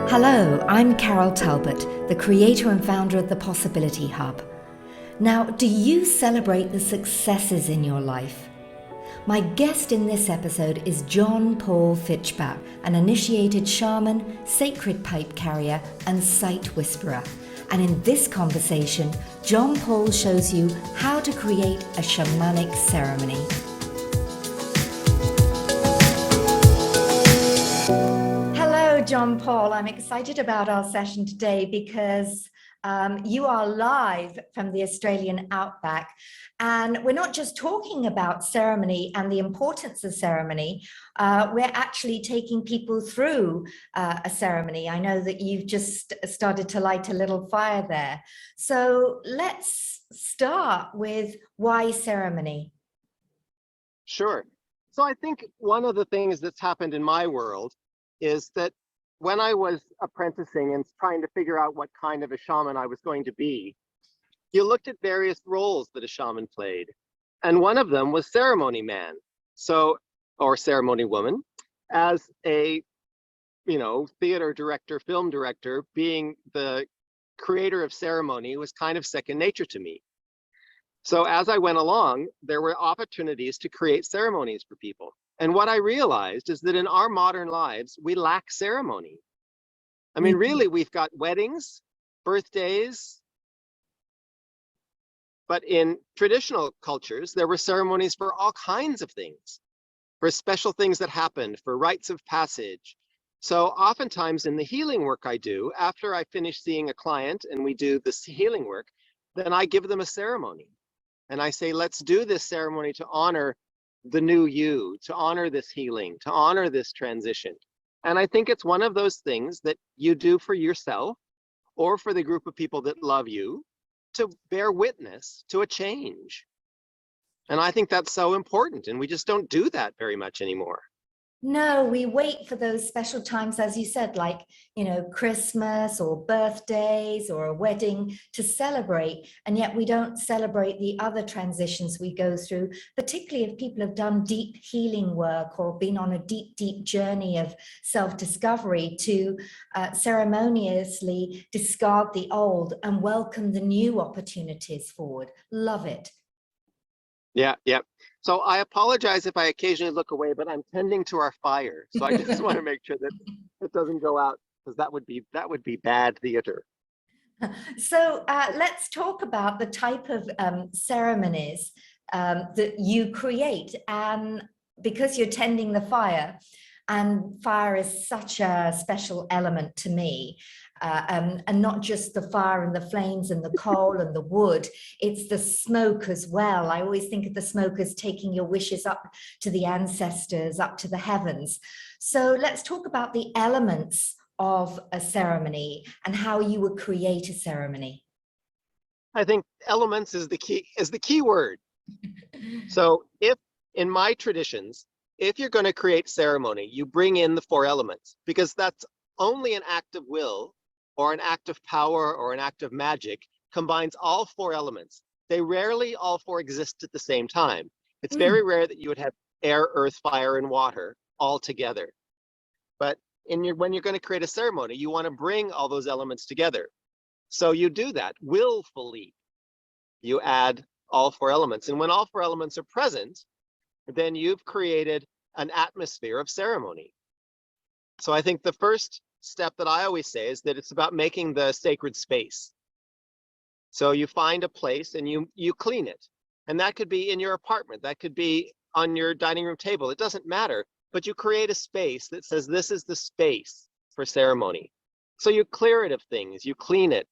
Hello, I'm Carol Talbot, the creator and founder of the Possibility Hub. Now, do you celebrate the successes in your life? My guest in this episode is John Paul Fischbach, an initiated shaman, sacred pipe carrier, and sight whisperer. And in this conversation, John Paul shows you how to create a shamanic ceremony. Hello, John Paul. I'm excited about our session today because you are live from the Australian outback. And we're not just talking about ceremony and the importance of ceremony, we're actually taking people through a ceremony. I know that you've just started to light a little fire there. So let's start with why ceremony? Sure. So I think one of the things that's happened in my world is that when I was apprenticing and trying to figure out what kind of a shaman I was going to be, you looked at various roles that a shaman played. And one of them was ceremony man, or ceremony woman. As a, theater director, film director, being the creator of ceremony was kind of second nature to me. So as I went along, there were opportunities to create ceremonies for people. And what I realized is that in our modern lives, we lack ceremony. I mean, really, we've got weddings, birthdays, but in traditional cultures, there were ceremonies for all kinds of things, for special things that happened, for rites of passage. So oftentimes in the healing work I do, after I finish seeing a client and we do this healing work, then I give them a ceremony. And I say, let's do this ceremony to honor the new you, to honor this healing, to honor this transition. And I think it's one of those things that you do for yourself or for the group of people that love you to bear witness to a change. And I think that's so important. And we just don't do that very much anymore. No, we wait for those special times, as you said, like, Christmas or birthdays or a wedding to celebrate. And yet we don't celebrate the other transitions we go through, particularly if people have done deep healing work or been on a deep, deep journey of self-discovery to ceremoniously discard the old and welcome the new opportunities forward. Love it. Yeah. So I apologize if I occasionally look away, but I'm tending to our fire. So I just want to make sure that it doesn't go out, because that would be bad theater. So let's talk about the type of ceremonies that you create. And because you're tending the fire, and fire is such a special element to me, and not just the fire and the flames and the coal and the wood, it's the smoke as well. I always think of the smoke as taking your wishes up to the ancestors, up to the heavens. So let's talk about the elements of a ceremony and how you would create a ceremony. I think elements is the key word. So if in my traditions, if you're going to create ceremony, you bring in the 4 elements, because that's only an act of will or an act of power or an act of magic combines all 4 elements. They rarely all 4 exist at the same time. It's very rare that you would have air, earth, fire, and water all together. But when you're going to create a ceremony, you want to bring all those elements together. So you do that willfully. You add all 4 elements. And when all 4 elements are present, then you've created an atmosphere of ceremony. So I think the first step that I always say is that it's about making the sacred space. So you find a place and you clean it. And that could be in your apartment. That could be on your dining room table. It doesn't matter. But you create a space that says this is the space for ceremony. So you clear it of things. You clean it.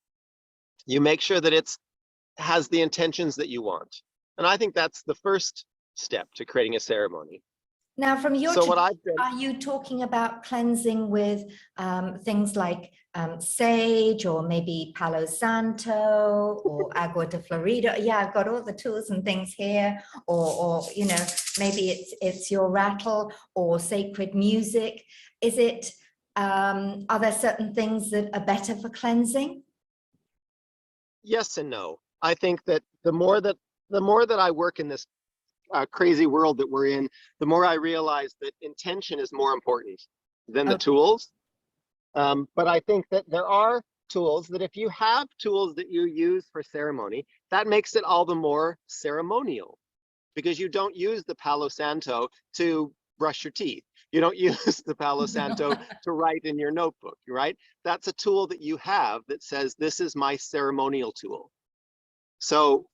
You make sure that it has the intentions that you want. And I think that's the first step to creating a ceremony. Now, from your are you talking about cleansing with things like sage or maybe Palo Santo or Agua de Florida? Yeah, I've got all the tools and things here. Or maybe it's your rattle or sacred music. Is it? Are there certain things that are better for cleansing? Yes and no. I think that the more that I work in this crazy world that we're in, the more I realize that intention is more important than the tools. But I think that there are tools that if you have tools that you use for ceremony, that makes it all the more ceremonial, because you don't use the Palo Santo to brush your teeth. You don't use the Palo Santo to write in your notebook, right? That's a tool that you have that says, this is my ceremonial tool. So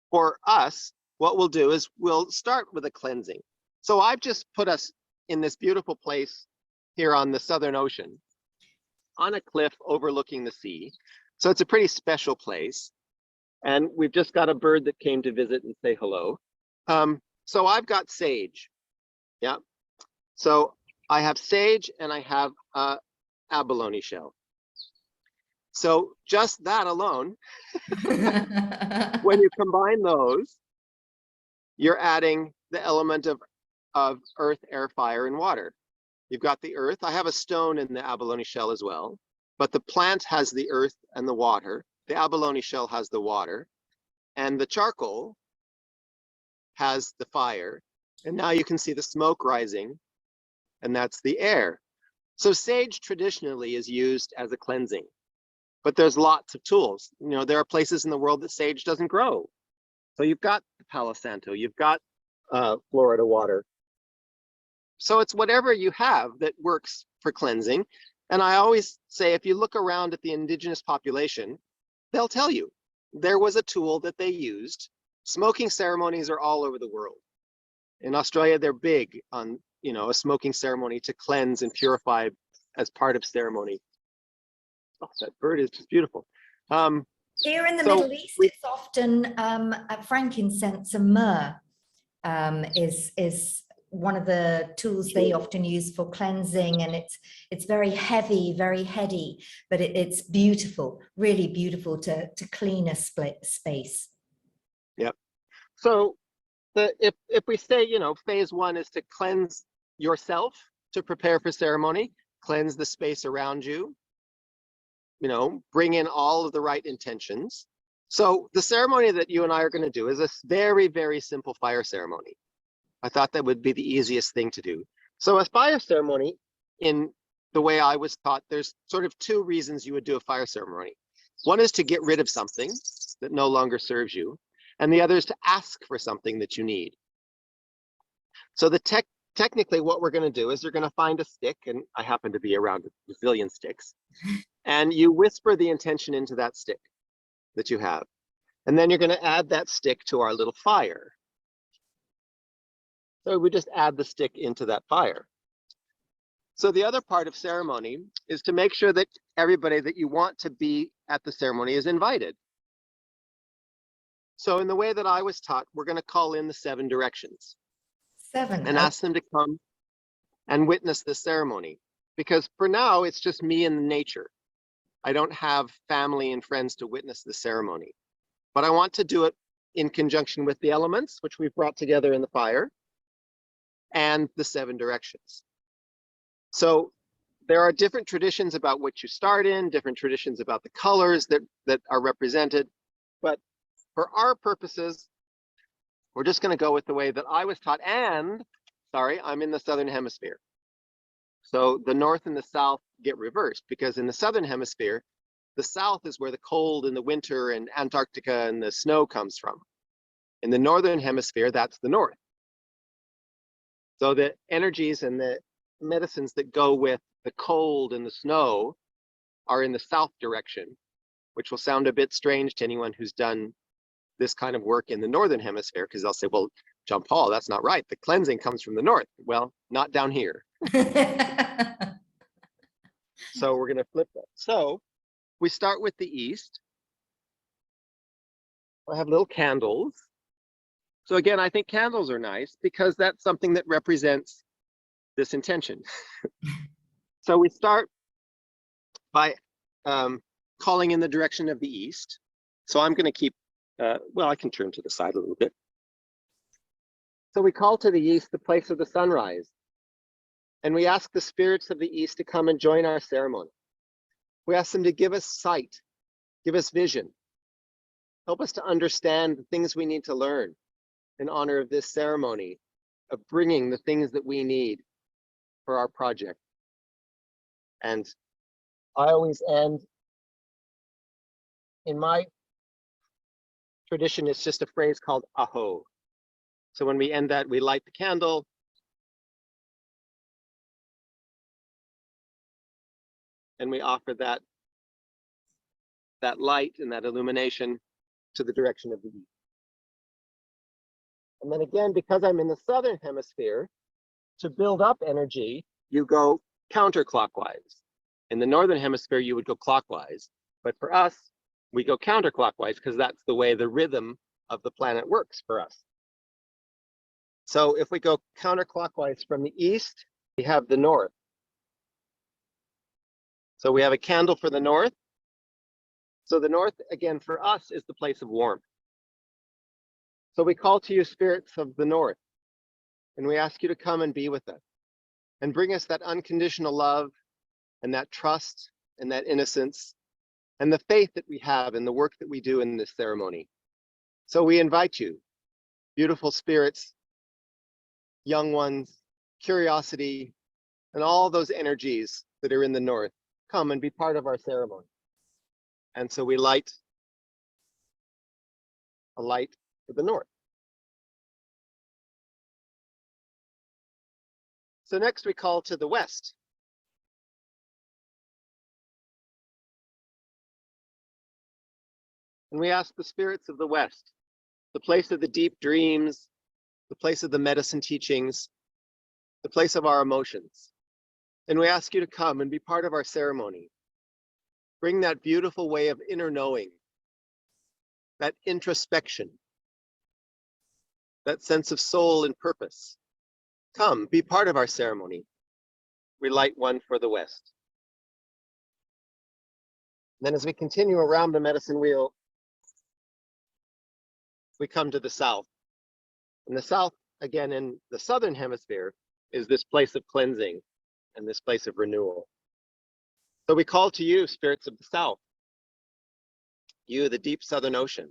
for us, what we'll do is we'll start with a cleansing. So I've just put us in this beautiful place here on the Southern Ocean, on a cliff overlooking the sea. So it's a pretty special place. And we've just got a bird that came to visit and say hello. So I've got sage. Yeah. So I have sage and I have abalone shell. So just that alone, when you combine those, you're adding the element of earth, air, fire, and water. You've got the earth. I have a stone in the abalone shell as well, but the plant has the earth and the water. The abalone shell has the water, and the charcoal has the fire. And now you can see the smoke rising, and that's the air. So sage traditionally is used as a cleansing, but there's lots of tools. You know, there are places in the world that sage doesn't grow. So you've got the Palo Santo, you've got Florida water. So it's whatever you have that works for cleansing. And I always say, if you look around at the indigenous population, they'll tell you there was a tool that they used. Smoking ceremonies are all over the world. In Australia, they're big on, you know, a smoking ceremony to cleanse and purify as part of ceremony. Oh, that bird is just beautiful. Here in the Middle East, it's often frankincense and myrrh is one of the tools they often use for cleansing, and it's very heavy, very heady, but it's beautiful, really beautiful to clean a space. Yep. So if we say, you know, phase one is to cleanse yourself to prepare for ceremony, cleanse the space around you, you know, bring in all of the right intentions. So the ceremony that you and I are going to do is a very, very simple fire ceremony. I thought that would be the easiest thing to do. So a fire ceremony, in the way I was taught, there's sort of two reasons you would do a fire ceremony. One is to get rid of something that no longer serves you, and the other is to ask for something that you need. So technically what we're going to do is you're going to find a stick, and I happen to be around a zillion sticks, and you whisper the intention into that stick that you have. And then you're going to add that stick to our little fire. So we just add the stick into that fire. So the other part of ceremony is to make sure that everybody that you want to be at the ceremony is invited. So in the way that I was taught, we're going to call in the 7 directions. 7. And ask them to come and witness the ceremony. Because for now, it's just me and nature. I don't have family and friends to witness the ceremony. But I want to do it in conjunction with the elements, which we've brought together in the fire, and the 7 directions. So there are different traditions about what you start in, different traditions about the colors that are represented. But for our purposes, we're just going to go with the way that I was taught. And, sorry, I'm in the Southern Hemisphere. So the North and the South get reversed, because in the Southern Hemisphere, the South is where the cold and the winter and Antarctica and the snow comes from. In the Northern Hemisphere, that's the North. So the energies and the medicines that go with the cold and the snow are in the South direction, which will sound a bit strange to anyone who's done this kind of work in the Northern Hemisphere, because they'll say, well, John Paul, that's not right. The cleansing comes from the North. Well, not down here. So we're going to flip that. So we start with the East. I have little candles. So again, I think candles are nice because that's something that represents this intention. So we start by calling in the direction of the East. So I'm going to keep, well, I can turn to the side a little bit. So we call to the East the place of the sunrise. And we ask the spirits of the East to come and join our ceremony. We ask them to give us sight, give us vision, help us to understand the things we need to learn in honor of this ceremony, of bringing the things that we need for our project. And I always end, in my tradition, it's just a phrase called aho. So when we end that, we light the candle. And we offer that light and that illumination to the direction of the east. And then again, because I'm in the southern hemisphere, to build up energy, you go counterclockwise. In the northern hemisphere, you would go clockwise. But for us, we go counterclockwise because that's the way the rhythm of the planet works for us. So if we go counterclockwise from the east, we have the north. So we have a candle for the north. So the north, again, for us is the place of warmth. So we call to you, spirits of the north, and we ask you to come and be with us and bring us that unconditional love and that trust and that innocence and the faith that we have in the work that we do in this ceremony. So we invite you, beautiful spirits, young ones, curiosity, and all those energies that are in the north, come and be part of our ceremony. And so we light a light to the north. So next we call to the west. And we ask the spirits of the west, the place of the deep dreams, the place of the medicine teachings, the place of our emotions. And we ask you to come and be part of our ceremony. Bring that beautiful way of inner knowing, that introspection, that sense of soul and purpose. Come, be part of our ceremony. We light one for the west. Then as we continue around the medicine wheel, we come to the south. And the south, again, in the southern hemisphere, is this place of cleansing and this place of renewal. So we call to you, spirits of the south, you, the deep southern ocean.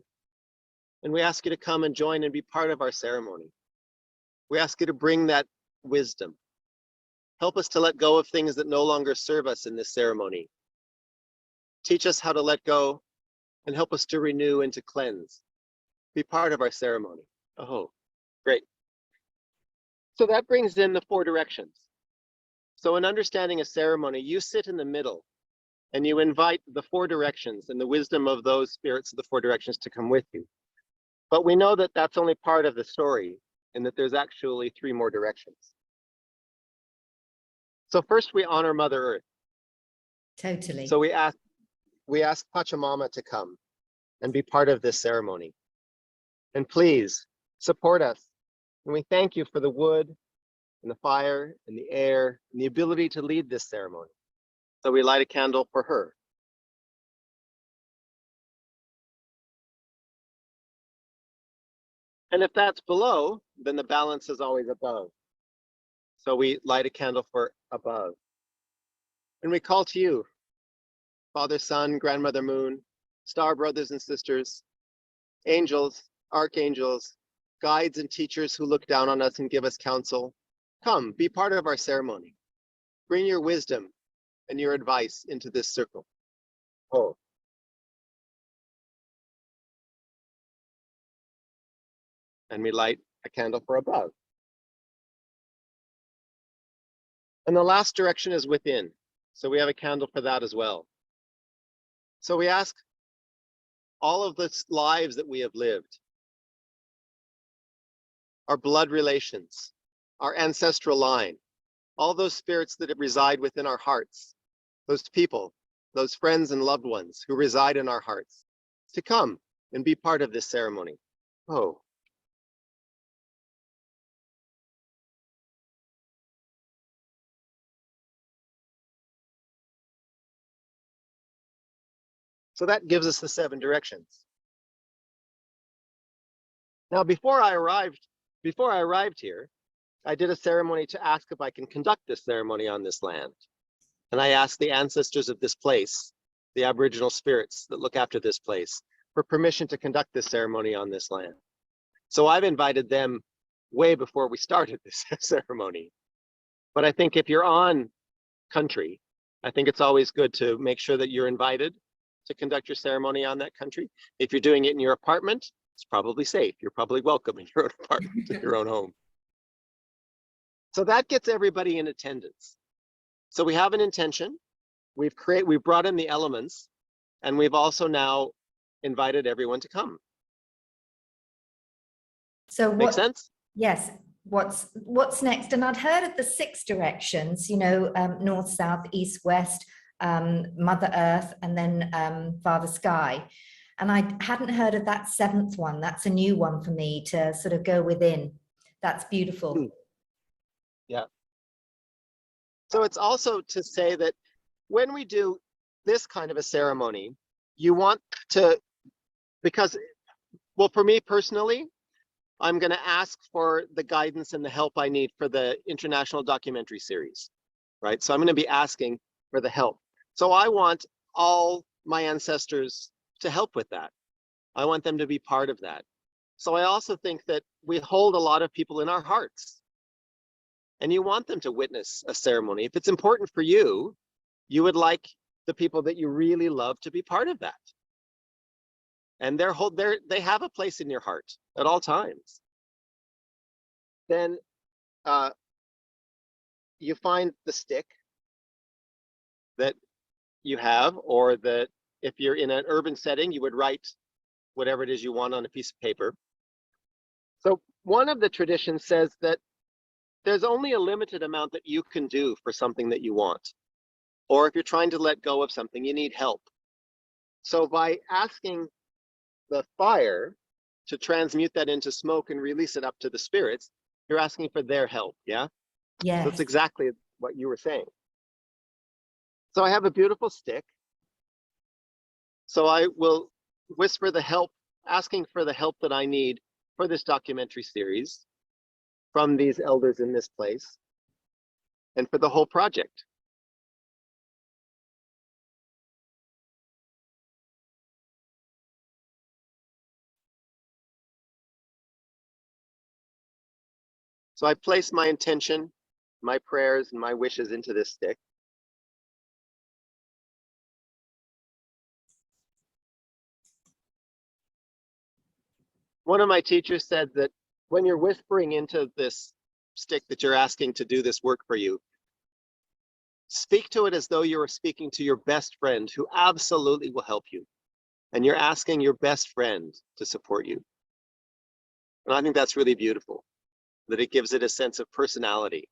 And we ask you to come and join and be part of our ceremony. We ask you to bring that wisdom. Help us to let go of things that no longer serve us in this ceremony. Teach us how to let go and help us to renew and to cleanse. Be part of our ceremony. Oh, great. So that brings in the 4 directions. So in understanding a ceremony, you sit in the middle and you invite the 4 directions and the wisdom of those spirits of the 4 directions to come with you. But we know that that's only part of the story and that there's actually 3 more directions. So first we honor Mother Earth. Totally. So we ask Pachamama to come and be part of this ceremony. And please support us. And we thank you for the wood and the fire and the air and the ability to lead this ceremony. So we light a candle for her. And if that's below, then the balance is always above. So we light a candle for above. And we call to you, Father, Sun, Grandmother Moon, star brothers and sisters, angels, archangels, guides and teachers who look down on us and give us counsel. Come, be part of our ceremony. Bring your wisdom and your advice into this circle. Oh. And we light a candle for above. And the last direction is within. So we have a candle for that as well. So we ask all of the lives that we have lived, our blood relations, our ancestral line, all those spirits that reside within our hearts, those people, those friends and loved ones who reside in our hearts, to come and be part of this ceremony. Oh. So that gives us the 7 directions. Now, before I arrived here, I did a ceremony to ask if I can conduct this ceremony on this land. And I asked the ancestors of this place, the Aboriginal spirits that look after this place, for permission to conduct this ceremony on this land. So I've invited them way before we started this ceremony. But I think if you're on country, I think it's always good to make sure that you're invited to conduct your ceremony on that country. If you're doing it in your apartment, it's probably safe. You're probably welcome in your own apartment, in your own home. So that gets everybody in attendance. So we have an intention. We've brought in the elements, and we've also now invited everyone to come. So Make sense? Yes. What's next? And I'd heard of the 6 directions, you know, north, south, east, west, Mother Earth, and then Father Sky. And I hadn't heard of that 7th one. That's a new one for me to sort of go within. That's beautiful. Yeah. So it's also to say that when we do this kind of a ceremony, you want to, because, well, for me personally, I'm going to ask for the guidance and the help I need for the international documentary series, right? So I'm going to be asking for the help. So I want all my ancestors to help with that. I want them to be part of that. So I also think that we hold a lot of people in our hearts, and you want them to witness a ceremony. If it's important for you, you would like the people that you really love to be part of that. And they have a place in your heart at all times. Then you find the stick that you have, or that if you're in an urban setting, you would write whatever it is you want on a piece of paper. So one of the traditions says that there's only a limited amount that you can do for something that you want. Or if you're trying to let go of something, you need help. So by asking the fire to transmute that into smoke and release it up to the spirits, you're asking for their help, yeah? Yes. So that's exactly what you were saying. So I have a beautiful stick. So I will whisper the help, asking for the help that I need for this documentary series from these elders in this place and for the whole project. So I place my intention, my prayers, and my wishes into this stick. One of my teachers said that when you're whispering into this stick that you're asking to do this work for you, speak to it as though you were speaking to your best friend who absolutely will help you. And you're asking your best friend to support you. And I think that's really beautiful, that it gives it a sense of personality.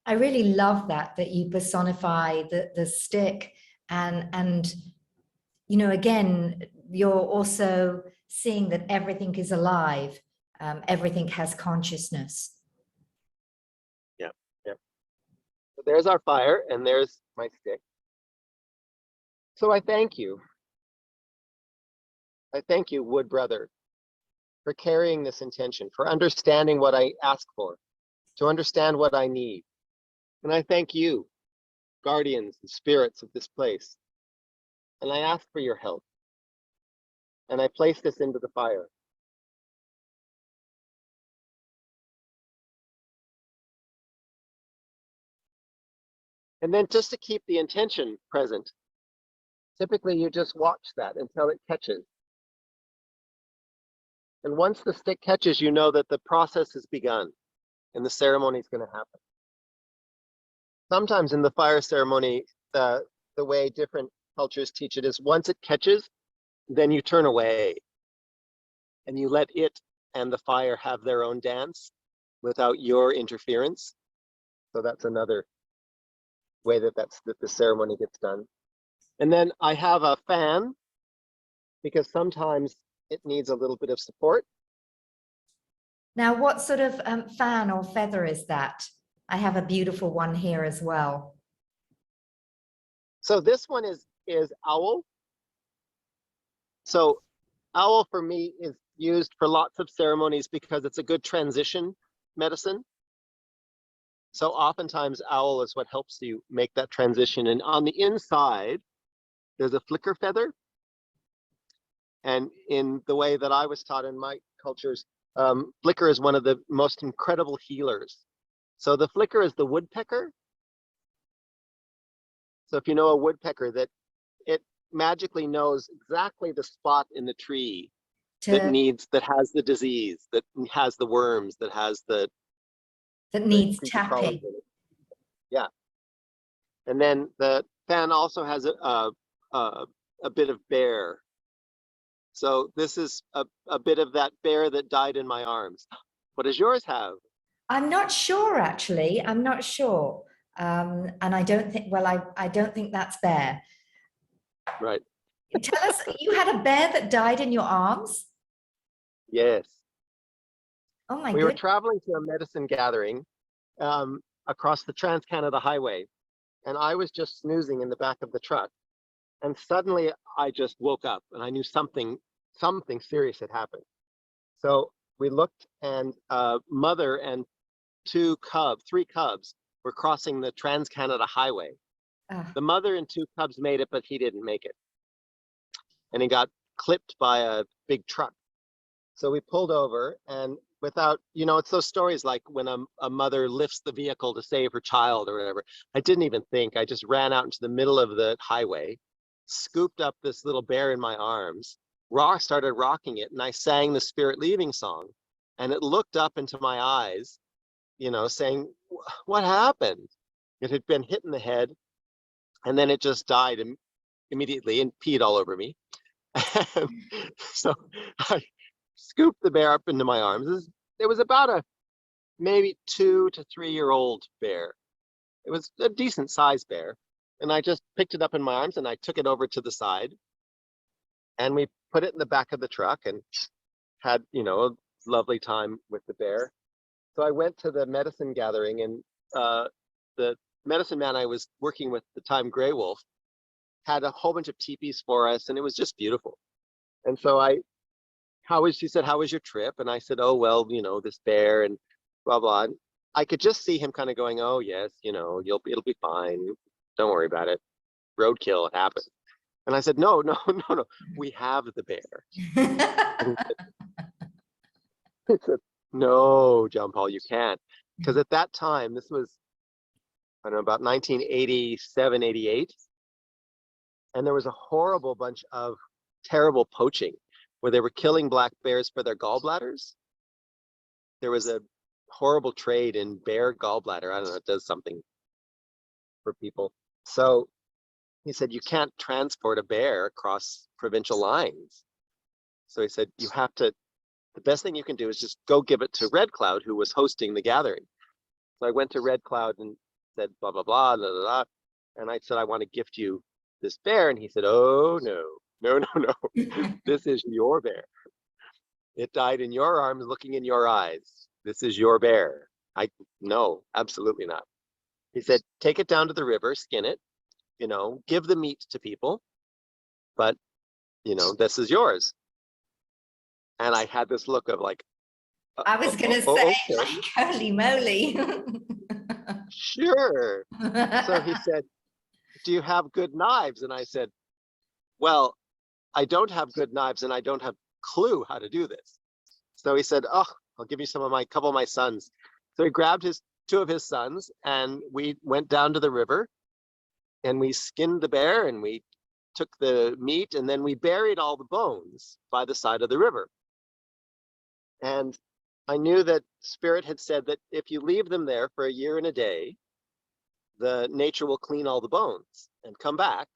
I really love that you personify the stick, and you know, again, you're also seeing that everything is alive, everything has consciousness. Yeah, yeah. So there's our fire, and there's my stick. So I thank you. I thank you, Wood Brother, for carrying this intention, for understanding what I ask for, to understand what I need. And I thank you, guardians and spirits of this place. And I ask for your help. And I place this into the fire. And then just to keep the intention present, typically you just watch that until it catches. And once the stick catches, you know that the process has begun and the ceremony is going to happen. Sometimes in the fire ceremony, the way different cultures teach it is once it catches, then you turn away and you let it and the fire have their own dance without your interference. So that's another way that the ceremony gets done. And then I have a fan, because sometimes it needs a little bit of support. Now, what sort of fan or feather is that? I have a beautiful one here as well. So this one is owl. So owl for me is used for lots of ceremonies because it's a good transition medicine. So oftentimes owl is what helps you make that transition. And on the inside, there's a flicker feather. And in the way that I was taught in my cultures, flicker is one of the most incredible healers So the flicker is the woodpecker. So if you know a woodpecker, that it magically knows exactly the spot in the tree that has the disease, that has the worms, that has the needs creepy crawlers tapping. in it. Yeah. And then the fan also has a bit of bear. So this is a bit of that bear that died in my arms. What does yours have? I'm not sure, actually. I'm not sure. And I don't think, well, I don't think that's bear. Right. Tell us, you had a bear that died in your arms? Yes. Oh my We were goodness. traveling to a medicine gathering across the Trans-Canada Highway, and I was just snoozing in the back of the truck. And suddenly I just woke up and I knew something serious had happened. So we looked, and mother and three cubs were crossing the Trans-Canada Highway. The mother and two cubs made it, but he didn't make it. And he got clipped by a big truck. So we pulled over, and without, it's those stories like when a mother lifts the vehicle to save her child or whatever. I didn't even think. I just ran out into the middle of the highway, scooped up this little bear in my arms, started rocking it, and I sang the Spirit Leaving song. And it looked up into my eyes, saying, "What happened?" It had been hit in the head, and then it just died immediately and peed all over me. And so I scooped the bear up into my arms. It was about a maybe 2 to 3 year old bear. It was a decent sized bear. And I just picked it up in my arms and I took it over to the side. And we put it in the back of the truck and had, a lovely time with the bear. So I went to the medicine gathering, and the medicine man I was working with at the time, Grey Wolf, had a whole bunch of teepees for us, and it was just beautiful. And so she said, "How was your trip?" And I said, "Oh, well, this bear and blah, blah." And I could just see him kind of going, "Oh, yes, it'll be fine. Don't worry about it. Roadkill, it happens." And I said, "No, no, no, no. We have the bear." And he said, "No, John Paul, you can't." Because at that time, this was, I don't know, about 1987, 88. And there was a horrible bunch of terrible poaching where they were killing black bears for their gallbladders. There was a horrible trade in bear gallbladder. I don't know, it does something for people. So he said, "You can't transport a bear across provincial lines." So he said, the best thing you can do is just go give it to Red Cloud, who was hosting the gathering. So I went to Red Cloud and said, blah, blah, blah, blah, blah, blah. And I said, "I want to gift you this bear." And he said, "Oh, no, no, no, no. This is your bear. It died in your arms, looking in your eyes. This is your bear." No, absolutely not. He said, "Take it down to the river, skin it, give the meat to people, but, this is yours." And I had this look of like, I was going to say, okay. like, holy moly. Sure. So he said, "Do you have good knives?" And I said, "Well, I don't have good knives, and I don't have clue how to do this." So he said, "Oh, I'll give you couple of my sons." So he grabbed two of his sons, and we went down to the river, and we skinned the bear, and we took the meat, and then we buried all the bones by the side of the river. And I knew that Spirit had said that if you leave them there for a year and a day, the nature will clean all the bones and come back,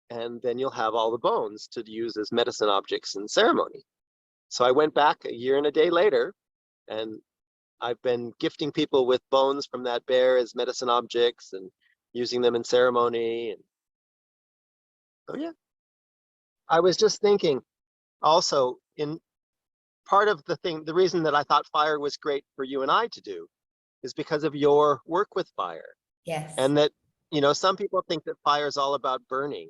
and then you'll have all the bones to use as medicine objects in ceremony. So I went back a year and a day later, and I've been gifting people with bones from that bear as medicine objects and using them in ceremony. And so, yeah. I was just thinking also, in part of the reason that I thought fire was great for you and I to do is because of your work with fire. Yes. And that, some people think that fire is all about burning,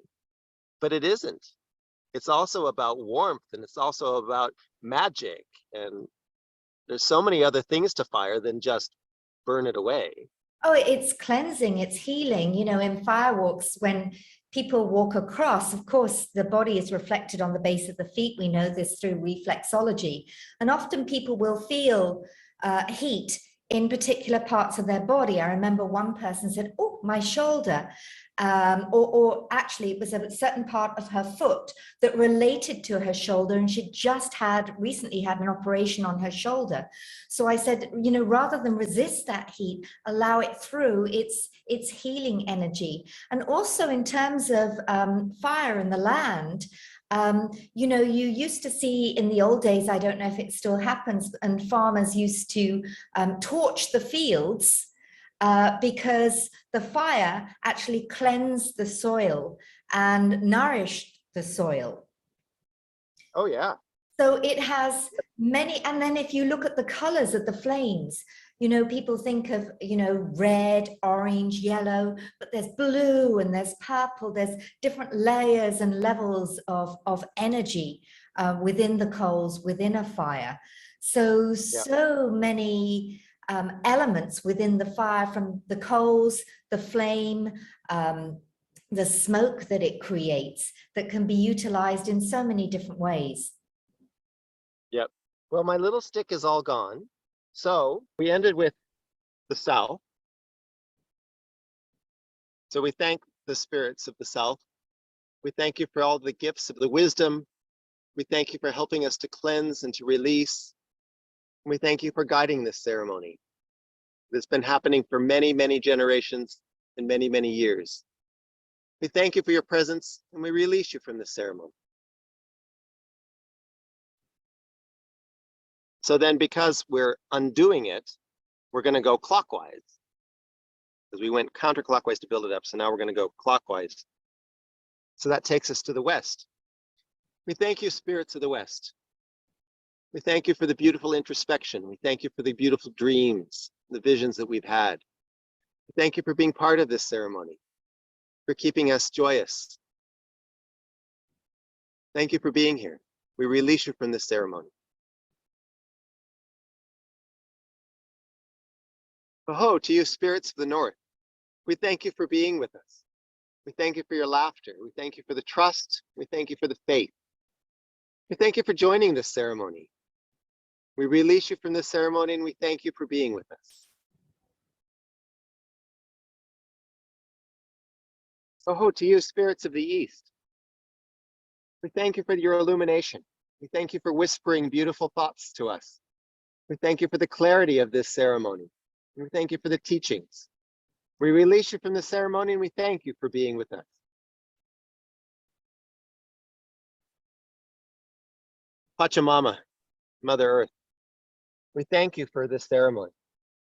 but it isn't. It's also about warmth, and it's also about magic. And there's so many other things to fire than just burn it away. Oh, it's cleansing, it's healing. In firewalks, when people walk across, of course, the body is reflected on the base of the feet. We know this through reflexology. And often people will feel heat in particular parts of their body. I remember one person said, oh, my shoulder, or actually it was a certain part of her foot that related to her shoulder, and she just recently had an operation on her shoulder. So I said, you know, rather than resist that heat, allow it through. It's healing energy. And also in terms of fire in the land, you know, you used to see in the old days, I don't know if it still happens, and farmers used to torch the fields because the fire actually cleansed the soil and nourished the soil. Oh, yeah. So it has many, and then if you look at the colors of the flames, you know, people think of, you know, red, orange, yellow, but there's blue and there's purple, there's different layers and levels of energy within the coals, within a fire. So, so many elements within the fire, from the coals, the flame, the smoke that it creates, that can be utilized in so many different ways. Yep. Well, my little stick is all gone. So we ended with the South. So we thank the spirits of the South. We thank you for all the gifts of the wisdom. We thank you for helping us to cleanse and to release. We thank you for guiding this ceremony. It's been happening for many, many generations and many, many years. We thank you for your presence, and we release you from this ceremony. So then, because we're undoing it, we're going to go clockwise. Because we went counterclockwise to build it up, so now we're going to go clockwise. So that takes us to the west. We thank you, spirits of the west. We thank you for the beautiful introspection. We thank you for the beautiful dreams, the visions that we've had. We thank you for being part of this ceremony, for keeping us joyous. Thank you for being here. We release you from this ceremony. Ho, to you, spirits of the north. We thank you for being with us. We thank you for your laughter. We thank you for the trust. We thank you for the faith. We thank you for joining this ceremony. We release you from this ceremony, and we thank you for being with us. Ho, to you, spirits of the east. We thank you for your illumination. We thank you for whispering beautiful thoughts to us. We thank you for the clarity of this ceremony. We thank you for the teachings. We release you from the ceremony, and we thank you for being with us. Pachamama, Mother Earth, we thank you for this ceremony.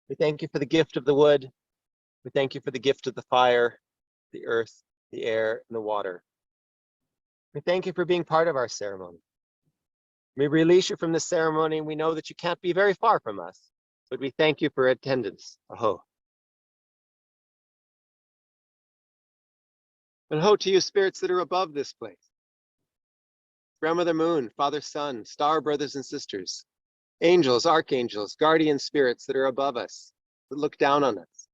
We thank you for the gift of the wood. We thank you for the gift of the fire, the earth, the air, and the water. We thank you for being part of our ceremony. We release you from this ceremony, and we know that you can't be very far from us, but we thank you for attendance. Aho. And ho, to you, spirits that are above this place. Grandmother Moon, Father Sun, star brothers and sisters, angels, archangels, guardian spirits that are above us, that look down on us.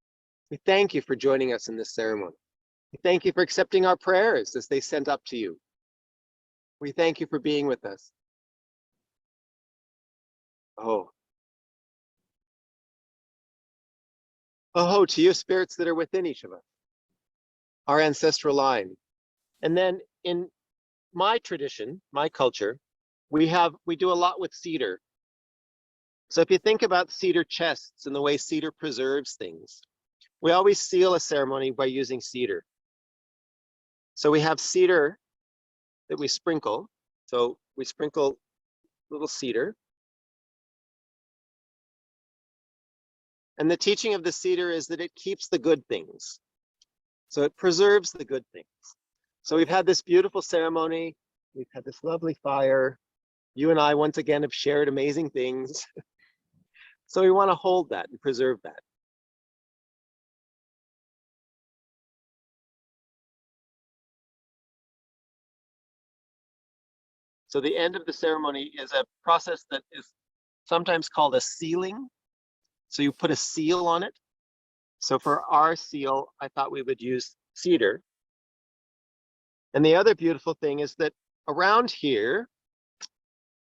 We thank you for joining us in this ceremony. We thank you for accepting our prayers as they sent up to you. We thank you for being with us. Oh. Oh, to you, spirits that are within each of us, our ancestral line. And then in my tradition, my culture, we do a lot with cedar. So if you think about cedar chests and the way cedar preserves things, we always seal a ceremony by using cedar. So we have cedar that we sprinkle. So we sprinkle little cedar. And the teaching of the cedar is that it keeps the good things. So it preserves the good things. So we've had this beautiful ceremony. We've had this lovely fire. You and I, once again, have shared amazing things. So we want to hold that and preserve that. So the end of the ceremony is a process that is sometimes called a sealing. So you put a seal on it. So for our seal, I thought we would use cedar. And the other beautiful thing is that around here,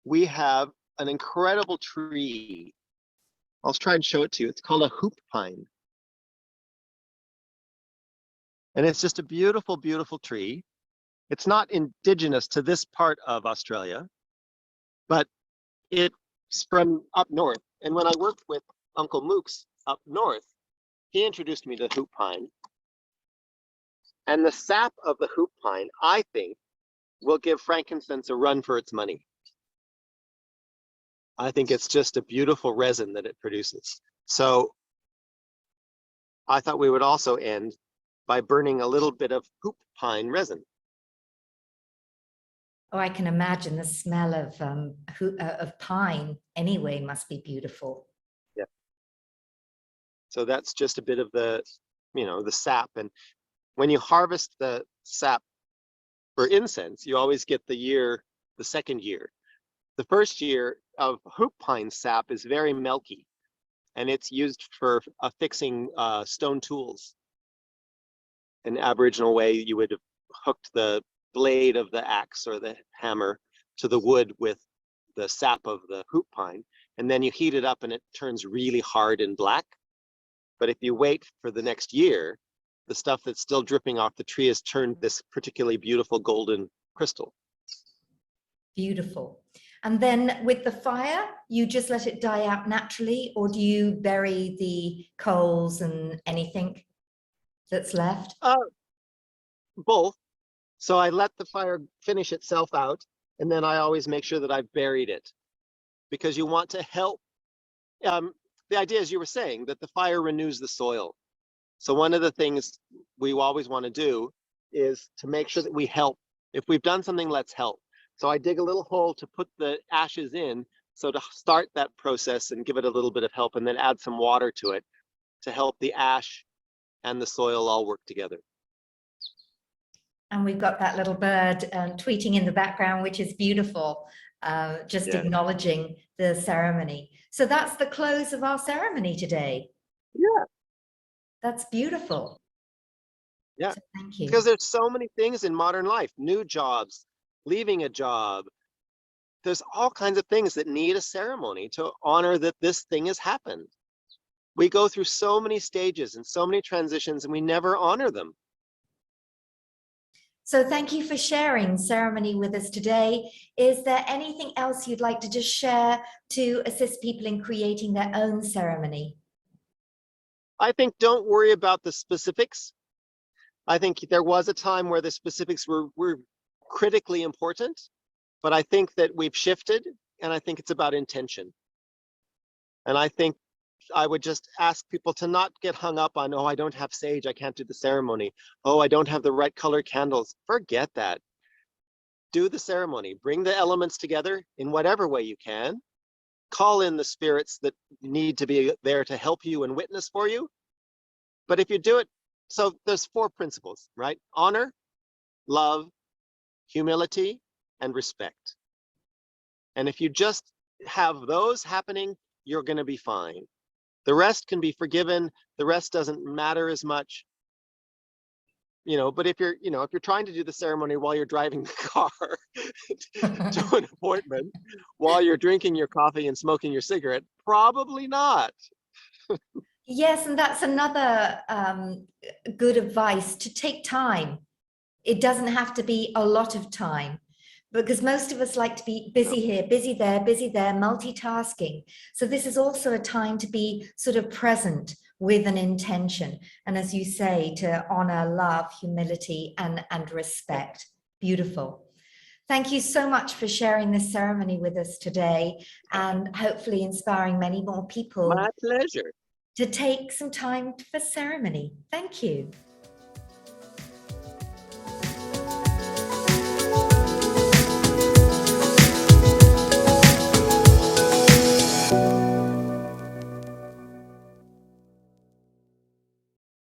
we have an incredible tree I'll try and show it to you. It's called a hoop pine. And it's just a beautiful, beautiful tree. It's not indigenous to this part of Australia, but it's from up north. And when I worked with Uncle Mooks up north, he introduced me to hoop pine. And the sap of the hoop pine, I think, will give frankincense a run for its money. I think it's just a beautiful resin that it produces. So I thought we would also end by burning a little bit of hoop pine resin. Oh, I can imagine the smell of pine anyway must be beautiful. Yeah. So that's just a bit of the, the sap. And when you harvest the sap for incense, you always get the second year. The first year of hoop pine sap is very milky, and it's used for affixing stone tools. An Aboriginal way, you would have hooked the blade of the axe or the hammer to the wood with the sap of the hoop pine, and then you heat it up and it turns really hard and black. But if you wait for the next year, the stuff that's still dripping off the tree has turned this particularly beautiful golden crystal. Beautiful. And then with the fire, you just let it die out naturally, or do you bury the coals and anything that's left? Both. So I let the fire finish itself out, and then I always make sure that I've buried it, because you want to help. The idea, as you were saying, that the fire renews the soil. So one of the things we always want to do is to make sure that we help. If we've done something, let's help. So I dig a little hole to put the ashes in, so to start that process and give it a little bit of help, and then add some water to it to help the ash and the soil all work together. And we've got that little bird tweeting in the background, which is beautiful, just acknowledging the ceremony. So that's the close of our ceremony today. Yeah. That's beautiful. Yeah. So thank you. Because there's so many things in modern life, new jobs, leaving a job. There's all kinds of things that need a ceremony to honor that this thing has happened. We go through so many stages and so many transitions, and we never honor them. So thank you for sharing ceremony with us today. Is there anything else you'd like to just share to assist people in creating their own ceremony? I think don't worry about the specifics. I think there was a time where the specifics were critically important, but I think that we've shifted, and I think it's about intention. And I think I would just ask people to not get hung up on, oh, I don't have sage, I can't do the ceremony. Oh, I don't have the right color candles. Forget that. Do the ceremony. Bring the elements together in whatever way you can. Call in the spirits that need to be there to help you and witness for you. But if you do it, so there's 4 principles, right? Honor, love, humility, and respect. And if you just have those happening, you're going to be fine. The rest can be forgiven. The rest doesn't matter as much. But if you're trying to do the ceremony while you're driving the car to an appointment, while you're drinking your coffee and smoking your cigarette, probably not. Yes, and that's another good advice, to take time. It doesn't have to be a lot of time, because most of us like to be busy here, busy there, multitasking. So this is also a time to be sort of present with an intention. And as you say, to honor, love, humility, and respect. Beautiful. Thank you so much for sharing this ceremony with us today, and hopefully inspiring many more people. My pleasure. To take some time for ceremony. Thank you.